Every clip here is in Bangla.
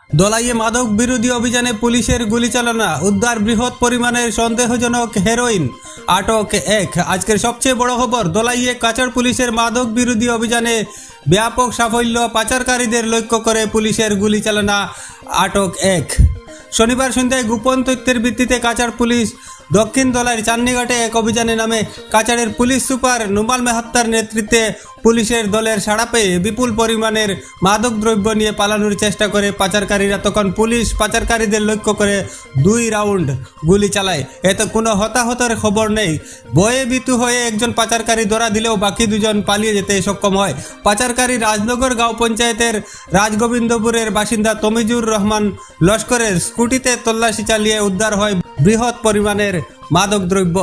দলাইয়ে মাদক বিরোধী অভিযানে পুলিশের গুলিচালনা, উদ্ধার বৃহৎ পরিমাণের সন্দেহজনক হেরোইন, আটক এক। আজকের সবচেয়ে বড় খবর, দলাইয়ে কাছাড় পুলিশের মাদক বিরোধী অভিযানে ব্যাপক সাফল্য, পাচারকারীদের লক্ষ্য করে পুলিশের গুলিচালনা, আটক এক। শনিবার সন্ধ্যায় গোপন তথ্যের ভিত্তিতে কাছাড় পুলিশ দক্ষিণ দলাইয়ের চান্নিঘাটে এক অভিযানে নামে। কাছাড়ের পুলিশ সুপার নুমাল মেহতার নেতৃত্বে পুলিশের দলের সাড়া পেয়ে বিপুল পরিমাণের মাদকদ্রব্য নিয়ে পালানোর চেষ্টা করে পাচারকারীরা। তখন পুলিশ পাচারকারীদের লক্ষ্য করে 2 রাউন্ড গুলি চালায়। এতে কোনো হতাহতের খবর নেই। ভয়ে ভীতু হয়ে একজন পাচারকারী ধরা দিলেও বাকি 2 জন পালিয়ে যেতে সক্ষম হয়। পাচারকারী রাজনগর গাঁও পঞ্চায়েতের রাজগোবিন্দপুরের বাসিন্দা তমিজুর রহমান লস্করের স্কুটিতে তল্লাশি চালিয়ে উদ্ধার হয় বৃহৎ পরিমাণের মাদকদ্রব্য।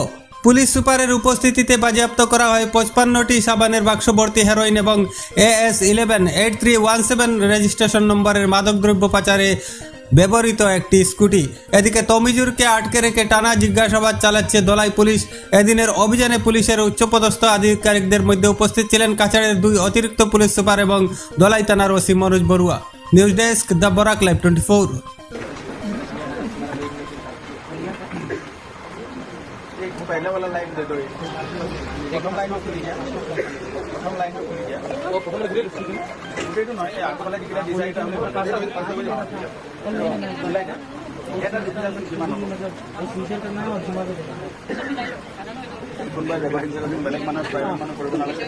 পুলিশ সুপারের উপস্থিতিতে বাজেয়াপ্ত করা হয় 55টি সাবানের বাক্স ভর্তি হেরোইন এবং AS118317 রেজিস্ট্রেশন নম্বরের মাদকদ্রব্য পাচারে ব্যবহৃত একটি স্কুটি। এদিকে তমিজুরকে আটকে রেখে টানা জিজ্ঞাসাবাদ চালাচ্ছে দলাই পুলিশ। এদিনের অভিযানে পুলিশের উচ্চপদস্থ আধিকারিকদের মধ্যে উপস্থিত ছিলেন কাছাড়ের 2 অতিরিক্ত পুলিশ সুপার এবং দলাই থানার OC Manoj Barua. News desk, the Barak live 24। पहले वाला लाइन दे दो, प्रथम लाइन में खुली गया, प्रथम लाइन में खुली गया, वो प्रथम में ग्रेड ग्रेड ना ये आगे वाला दिखला डिजाइन का हमने पास में लाइन এটা ডিজাইন কিমান হ'ব এই ফিচারটা না আর কিমান হবে কোনবা ব্যবহার যদি বেলেগ মানুষ প্রাইভেট মানুষ কৰিব নালাগে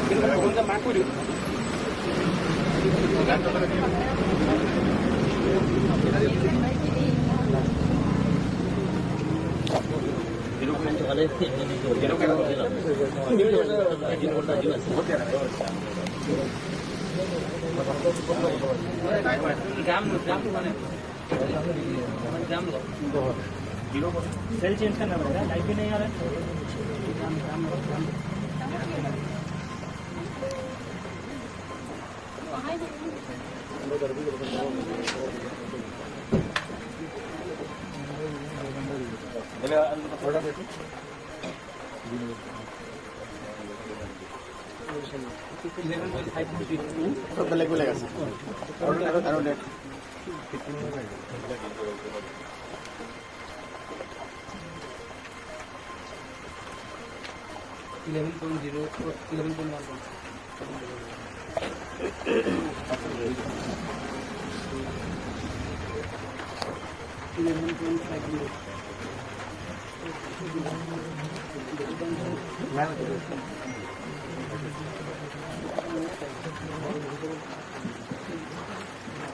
কিন্তু কোনটা মাক কৰি सेल चेंज करना पड़ेगा, लाइट भी नहीं आ रहा है। বেলেগ বেলেগ আছে আৰু নেট 11.0 11.1 11.50